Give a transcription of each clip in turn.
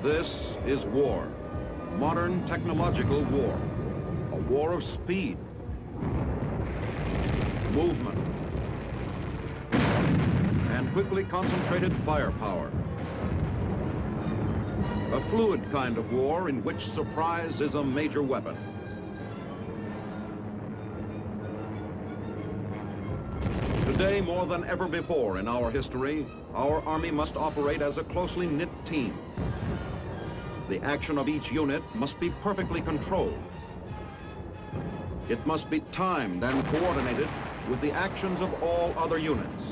This is war, modern technological war, a war of speed, movement, and quickly concentrated firepower. A fluid kind of war in which surprise is a major weapon. Today, more than ever before in our history, our Army must operate as a closely knit team. The action of each unit must be perfectly controlled. It must be timed and coordinated with the actions of all other units.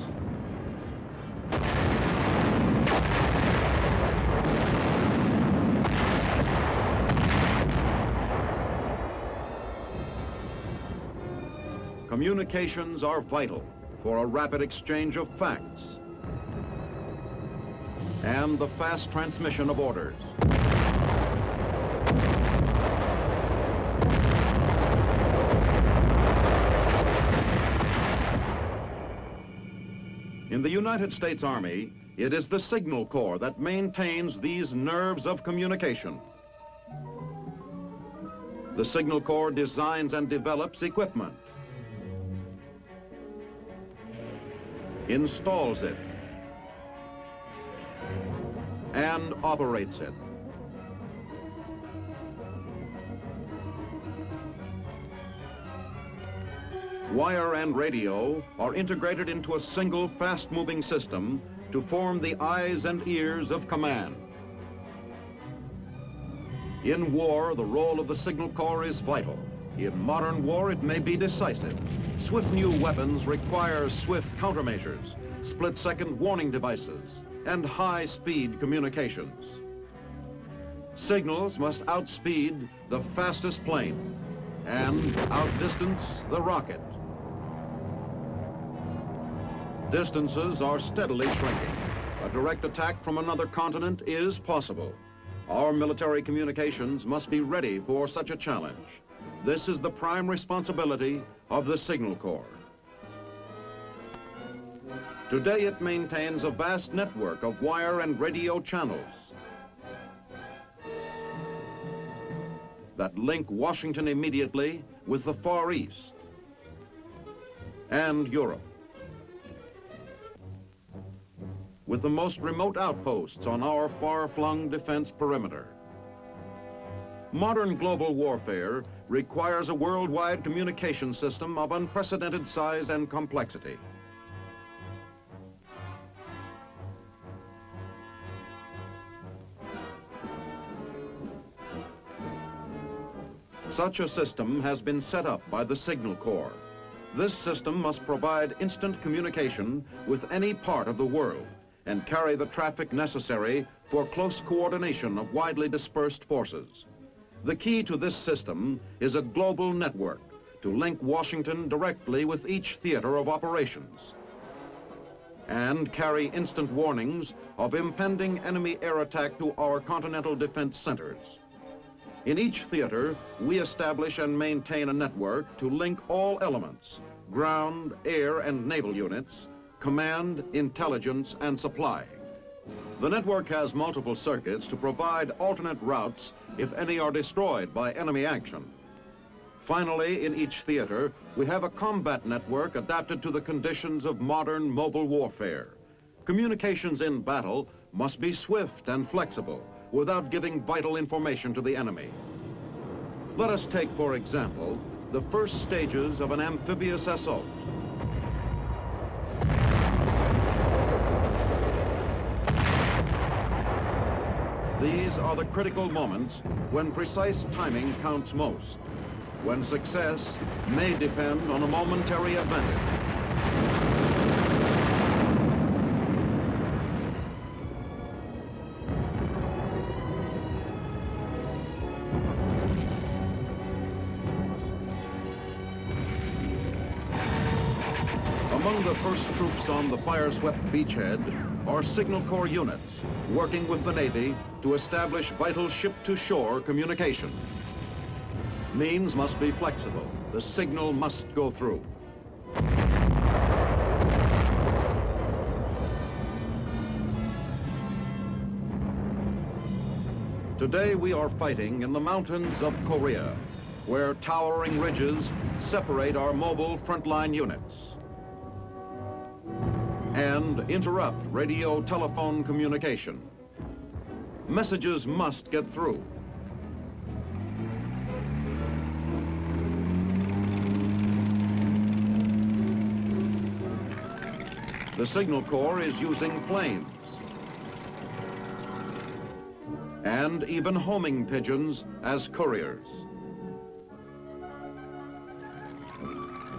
Communications are vital for a rapid exchange of facts and the fast transmission of orders. In the United States Army, it is the Signal Corps that maintains these nerves of communication. The Signal Corps designs and develops equipment, installs it, and operates it. Wire and radio are integrated into a single fast-moving system to form the eyes and ears of command. In war, the role of the Signal Corps is vital. In modern war, it may be decisive. Swift new weapons require swift countermeasures, split-second warning devices, and high-speed communications. Signals must outspeed the fastest plane and outdistance the rocket. Distances are steadily shrinking. A direct attack from another continent is possible. Our military communications must be ready for such a challenge. This is the prime responsibility of the Signal Corps. Today it maintains a vast network of wire and radio channels that link Washington immediately with the Far East and Europe, with the most remote outposts on our far-flung defense perimeter. Modern global warfare requires a worldwide communication system of unprecedented size and complexity. Such a system has been set up by the Signal Corps. This system must provide instant communication with any part of the world and carry the traffic necessary for close coordination of widely dispersed forces. The key to this system is a global network to link Washington directly with each theater of operations and carry instant warnings of impending enemy air attack to our continental defense centers. In each theater, we establish and maintain a network to link all elements, ground, air, and naval units, command, intelligence, and supply. The network has multiple circuits to provide alternate routes if any are destroyed by enemy action. Finally, in each theater, we have a combat network adapted to the conditions of modern mobile warfare. Communications in battle must be swift and flexible without giving vital information to the enemy. Let us take, for example, the first stages of an amphibious assault. These are the critical moments when precise timing counts most, when success may depend on a momentary advantage. Among the first troops on the fire-swept beachhead are Signal Corps units working with the Navy to establish vital ship-to-shore communication. Means must be flexible. The signal must go through. Today we are fighting in the mountains of Korea, where towering ridges separate our mobile frontline units and interrupt radio-telephone communication. Messages must get through. The Signal Corps is using planes and even homing pigeons as couriers.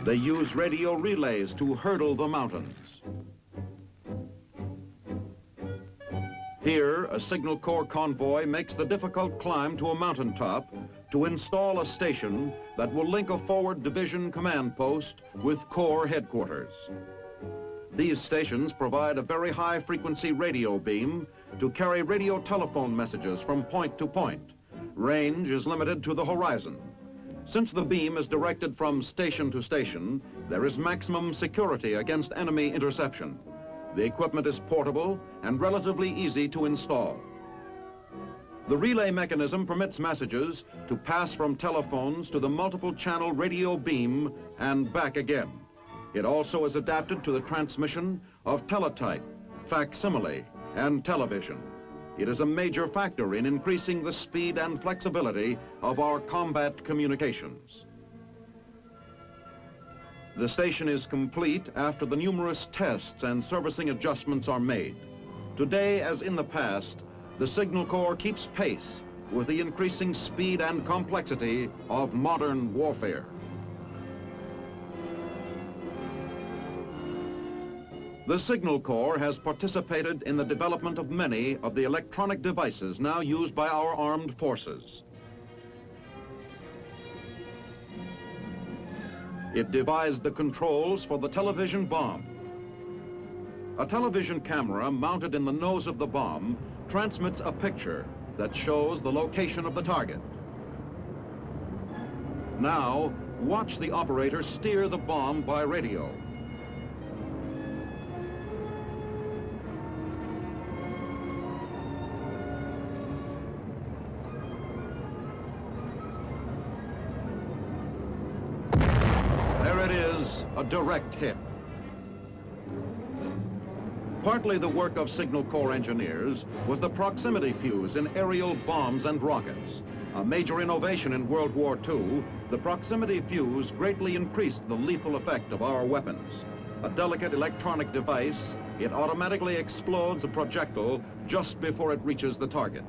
They use radio relays to hurdle the mountains. Here, a Signal Corps convoy makes the difficult climb to a mountaintop to install a station that will link a forward division command post with Corps headquarters. These stations provide a very high-frequency radio beam to carry radio-telephone messages from point to point. Range is limited to the horizon. Since the beam is directed from station to station, there is maximum security against enemy interception. The equipment is portable and relatively easy to install. The relay mechanism permits messages to pass from telephones to the multiple-channel radio beam and back again. It also is adapted to the transmission of teletype, facsimile, and television. It is a major factor in increasing the speed and flexibility of our combat communications. The station is complete after the numerous tests and servicing adjustments are made. Today, as in the past, the Signal Corps keeps pace with the increasing speed and complexity of modern warfare. The Signal Corps has participated in the development of many of the electronic devices now used by our armed forces. It devised the controls for the television bomb. A television camera mounted in the nose of the bomb transmits a picture that shows the location of the target. Now, watch the operator steer the bomb by radio. A direct hit. Partly the work of Signal Corps engineers was the proximity fuse in aerial bombs and rockets. A major innovation in World War II, the proximity fuse greatly increased the lethal effect of our weapons. A delicate electronic device, it automatically explodes a projectile just before it reaches the target.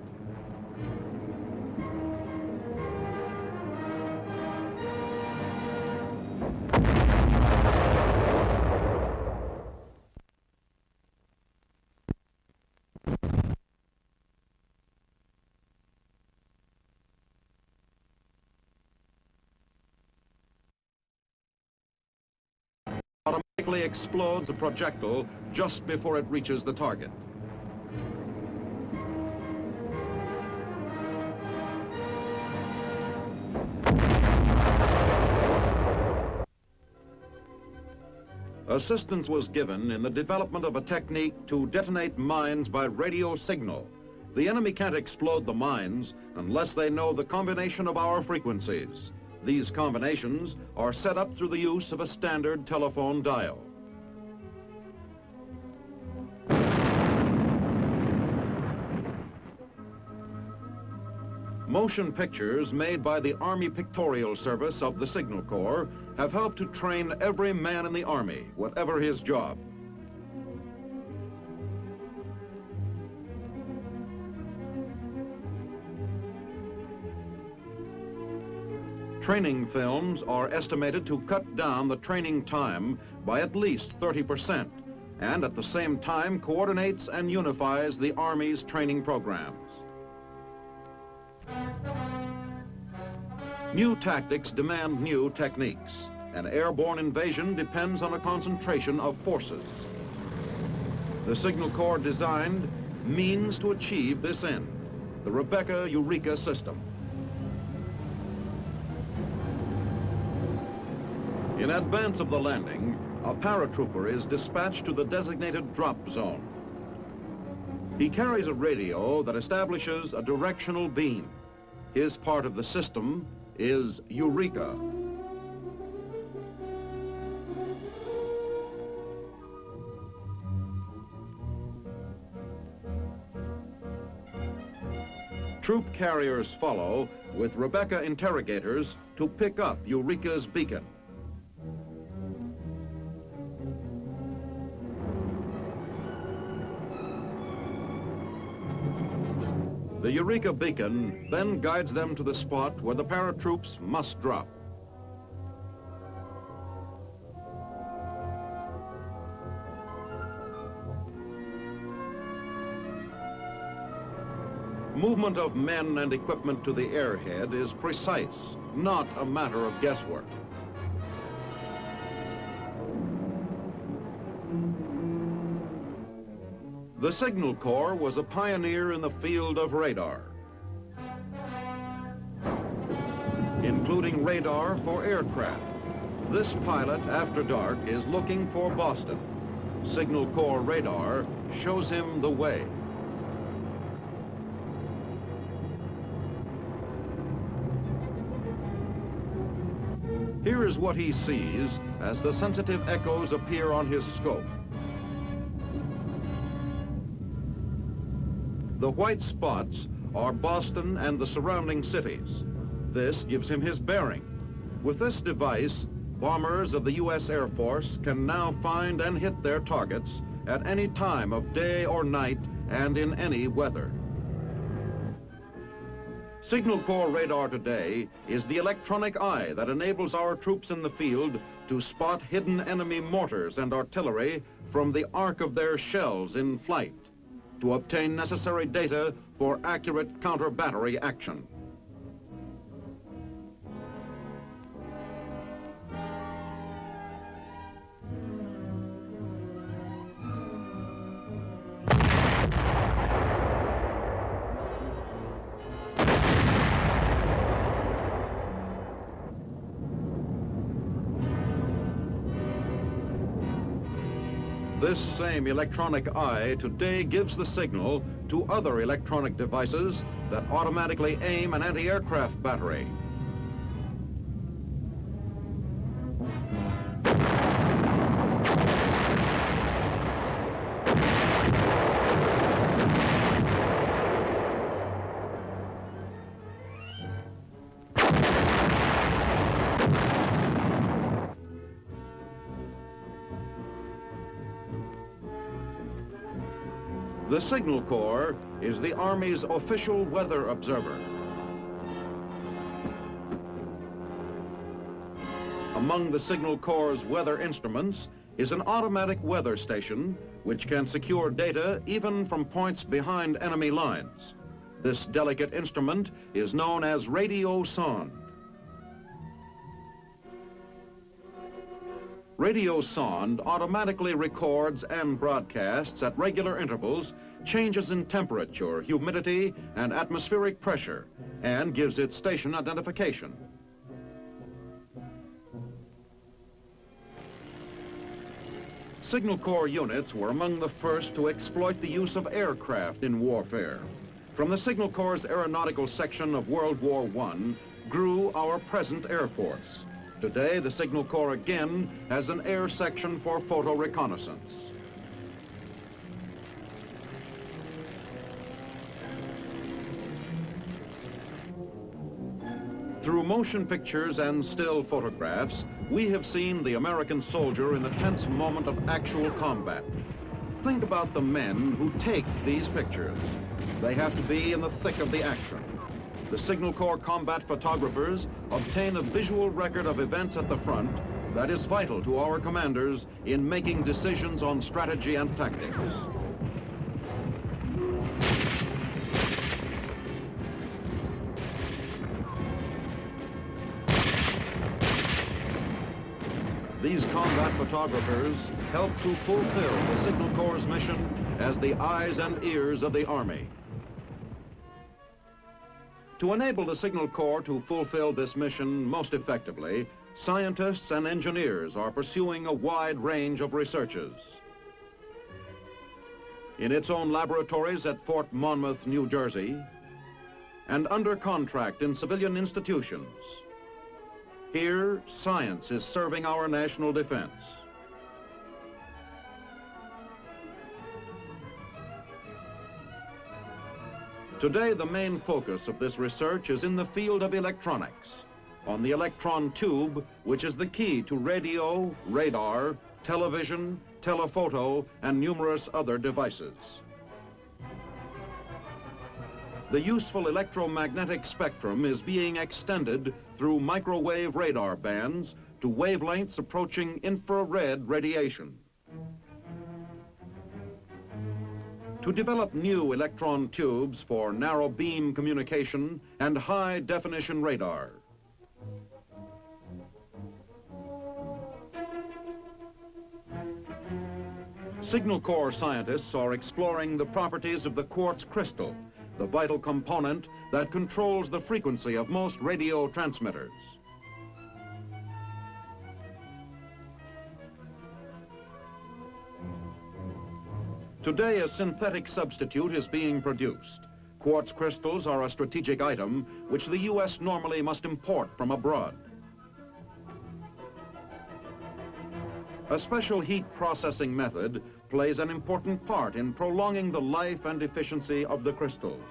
Automatically explodes a projectile just before it reaches the target. Assistance was given in the development of a technique to detonate mines by radio signal. The enemy can't explode the mines unless they know the combination of our frequencies. These combinations are set up through the use of a standard telephone dial. Motion pictures made by the Army Pictorial Service of the Signal Corps have helped to train every man in the Army, whatever his job. Training films are estimated to cut down the training time by at least 30%, and at the same time coordinates and unifies the Army's training programs. New tactics demand new techniques. An airborne invasion depends on a concentration of forces. The Signal Corps designed means to achieve this end, the Rebecca Eureka system. In advance of the landing, a paratrooper is dispatched to the designated drop zone. He carries a radio that establishes a directional beam. His part of the system is Eureka. Troop carriers follow with Rebecca interrogators to pick up Eureka's beacon. The Eureka beacon then guides them to the spot where the paratroops must drop. Movement of men and equipment to the airhead is precise, not a matter of guesswork. The Signal Corps was a pioneer in the field of radar, including radar for aircraft. This pilot, after dark, is looking for Boston. Signal Corps radar shows him the way. Here is what he sees as the sensitive echoes appear on his scope. The white spots are Boston and the surrounding cities. This gives him his bearing. With this device, bombers of the U.S. Air Force can now find and hit their targets at any time of day or night and in any weather. Signal Corps radar today is the electronic eye that enables our troops in the field to spot hidden enemy mortars and artillery from the arc of their shells in flight, to obtain necessary data for accurate counter-battery action. This same electronic eye today gives the signal to other electronic devices that automatically aim an anti-aircraft battery. The Signal Corps is the Army's official weather observer. Among the Signal Corps' weather instruments is an automatic weather station which can secure data even from points behind enemy lines. This delicate instrument is known as radio sonde. Radio sonde automatically records and broadcasts at regular intervals changes in temperature, humidity, and atmospheric pressure, and gives it station identification. Signal Corps units were among the first to exploit the use of aircraft in warfare. From the Signal Corps' aeronautical section of World War I grew our present Air Force. Today, the Signal Corps again has an air section for photo reconnaissance. Through motion pictures and still photographs, we have seen the American soldier in the tense moment of actual combat. Think about the men who take these pictures. They have to be in the thick of the action. The Signal Corps combat photographers obtain a visual record of events at the front that is vital to our commanders in making decisions on strategy and tactics. These combat photographers help to fulfill the Signal Corps' mission as the eyes and ears of the Army. To enable the Signal Corps to fulfill this mission most effectively, scientists and engineers are pursuing a wide range of researches. in its own laboratories at Fort Monmouth, New Jersey, and under contract in civilian institutions. Here, science is serving our national defense. Today, the main focus of this research is in the field of electronics, on the electron tube, which is the key to radio, radar, television, telephoto, and numerous other devices. The useful electromagnetic spectrum is being extended through microwave radar bands to wavelengths approaching infrared radiation. To develop new electron tubes for narrow beam communication and high definition radar. Signal Corps scientists are exploring the properties of the quartz crystal, the vital component that controls the frequency of most radio transmitters. Today, a synthetic substitute is being produced. Quartz crystals are a strategic item which the U.S. normally must import from abroad. A special heat processing method plays an important part in prolonging the life and efficiency of the crystals.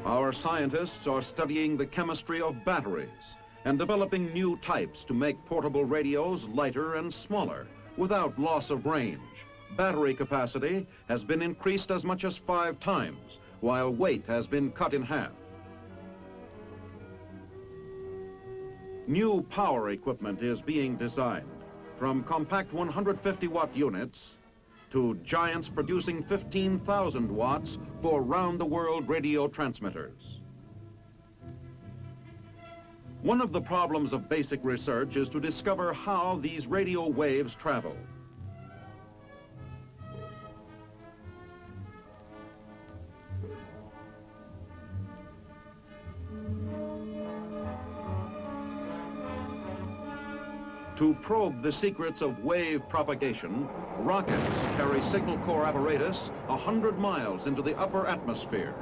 Our scientists are studying the chemistry of batteries and developing new types to make portable radios lighter and smaller without loss of range. Battery capacity has been increased as much as 5 times, while weight has been cut in half. New power equipment is being designed, from compact 150-watt units to giants producing 15,000 watts for round-the-world radio transmitters. One of the problems of basic research is to discover how these radio waves travel. To probe the secrets of wave propagation, rockets carry Signal Corps apparatus 100 miles into the upper atmosphere.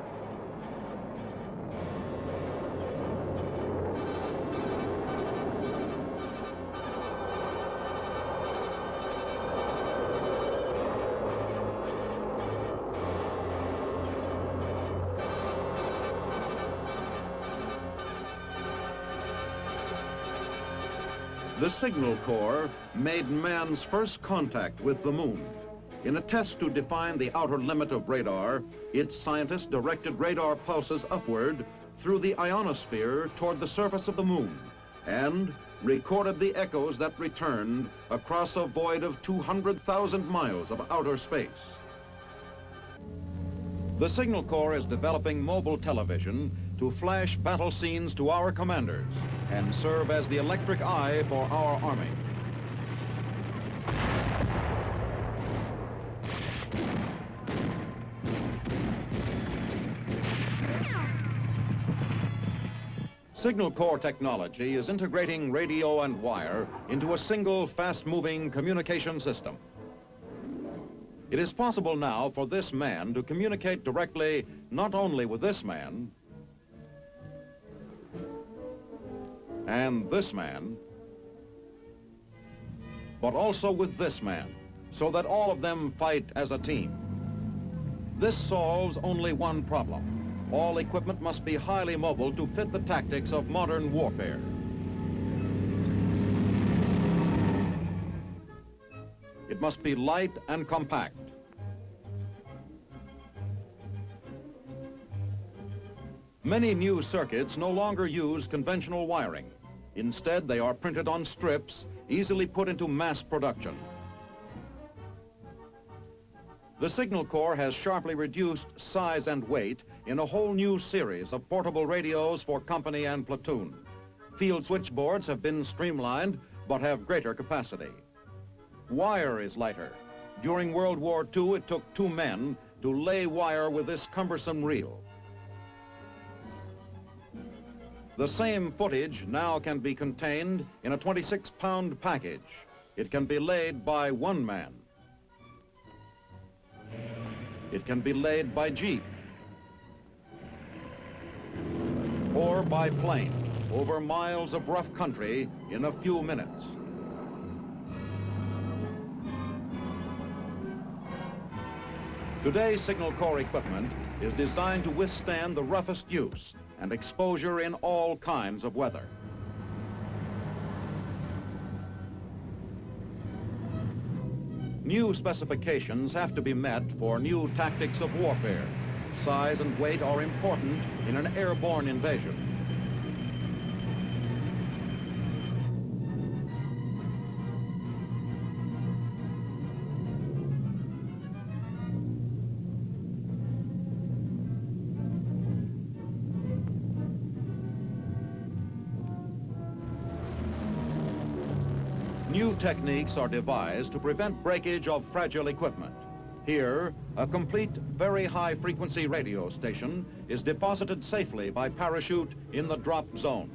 The Signal Corps made man's first contact with the moon. In a test to define the outer limit of radar, its scientists directed radar pulses upward through the ionosphere toward the surface of the moon and recorded the echoes that returned across a void of 200,000 miles of outer space. The Signal Corps is developing mobile television to flash battle scenes to our commanders and serve as the electric eye for our Army. Signal Corps technology is integrating radio and wire into a single fast-moving communication system. It is possible now for this man to communicate directly not only with this man and this man, but also with this man, so that all of them fight as a team. This solves only one problem. All equipment must be highly mobile to fit the tactics of modern warfare. It must be light and compact. Many new circuits no longer use conventional wiring. Instead, they are printed on strips, easily put into mass production. The Signal Corps has sharply reduced size and weight in a whole new series of portable radios for company and platoon. Field switchboards have been streamlined, but have greater capacity. Wire is lighter. During World War II, it took 2 men to lay wire with this cumbersome reel. The same footage now can be contained in a 26-pound package. It can be laid by one man. It can be laid by jeep or by plane over miles of rough country in a few minutes. Today's Signal Corps equipment is designed to withstand the roughest use and exposure in all kinds of weather. New specifications have to be met for new tactics of warfare. Size and weight are important in an airborne invasion. New techniques are devised to prevent breakage of fragile equipment. Here, a complete, very high-frequency radio station is deposited safely by parachute in the drop zone.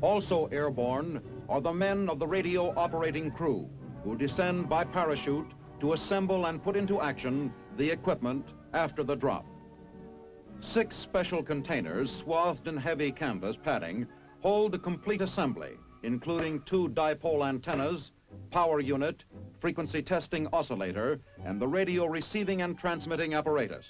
Also airborne are the men of the radio operating crew who descend by parachute to assemble and put into action the equipment after the drop. 6 special containers swathed in heavy canvas padding hold the complete assembly, including 2 dipole antennas, power unit, frequency testing oscillator, and the radio receiving and transmitting apparatus.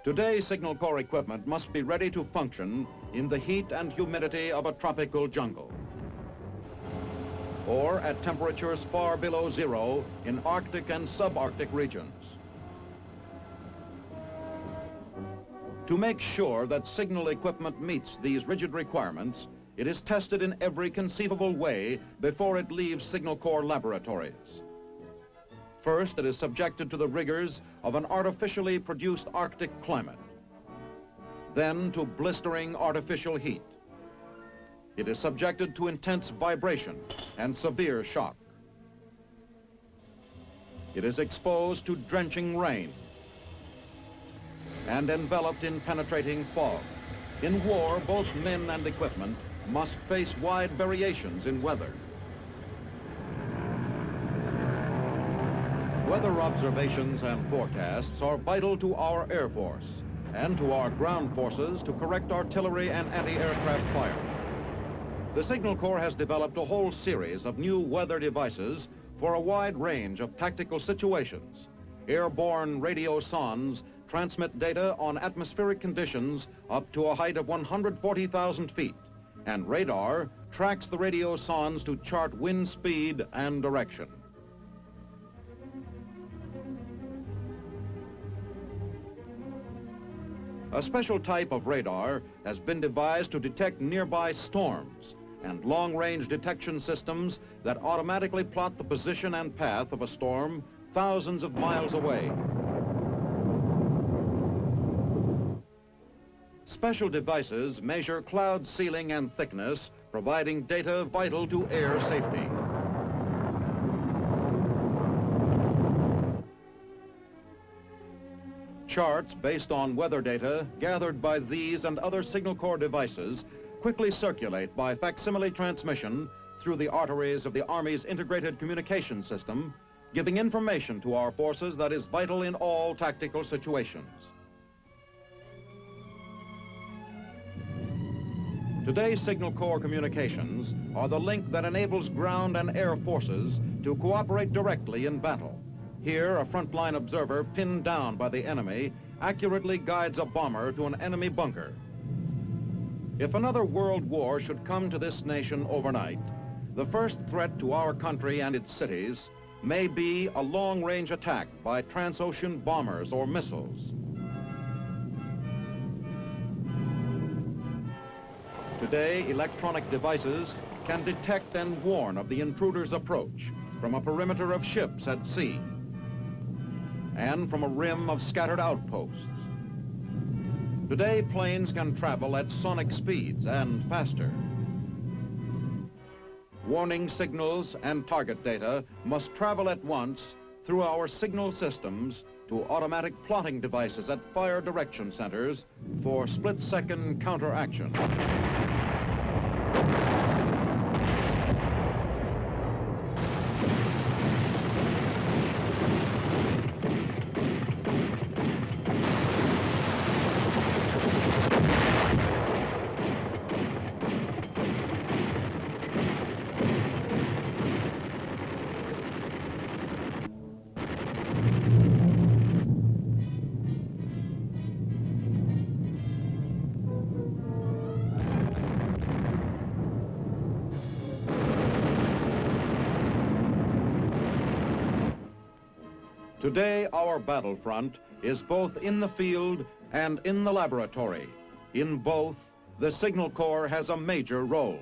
Today's Signal Corps equipment must be ready to function in the heat and humidity of a tropical jungle, or at temperatures far below zero in Arctic and subarctic regions. To make sure that signal equipment meets these rigid requirements, it is tested in every conceivable way before it leaves Signal Corps laboratories. First, it is subjected to the rigors of an artificially produced Arctic climate, then to blistering artificial heat. It is subjected to intense vibration and severe shock. It is exposed to drenching rain and enveloped in penetrating fog. In war, both men and equipment must face wide variations in weather. Weather observations and forecasts are vital to our Air Force and to our ground forces to correct artillery and anti-aircraft fire. The Signal Corps has developed a whole series of new weather devices for a wide range of tactical situations. Airborne radio sondes transmit data on atmospheric conditions up to a height of 140,000 feet, and radar tracks the radio sondes to chart wind speed and direction. A special type of radar has been devised to detect nearby storms and long-range detection systems that automatically plot the position and path of a storm thousands of miles away. Special devices measure cloud ceiling and thickness, providing data vital to air safety. Charts based on weather data gathered by these and other Signal Corps devices quickly circulate by facsimile transmission through the arteries of the Army's integrated communication system, giving information to our forces that is vital in all tactical situations. Today's Signal Corps communications are the link that enables ground and air forces to cooperate directly in battle. Here, a frontline observer pinned down by the enemy accurately guides a bomber to an enemy bunker. If another world war should come to this nation overnight, the first threat to our country and its cities may be a long-range attack by transocean bombers or missiles. Today, electronic devices can detect and warn of the intruder's approach from a perimeter of ships at sea and from a rim of scattered outposts. Today, planes can travel at sonic speeds and faster. Warning signals and target data must travel at once through our signal systems to automatic plotting devices at fire direction centers for split-second counteraction. Today, our battlefront is both in the field and in the laboratory. In both, the Signal Corps has a major role.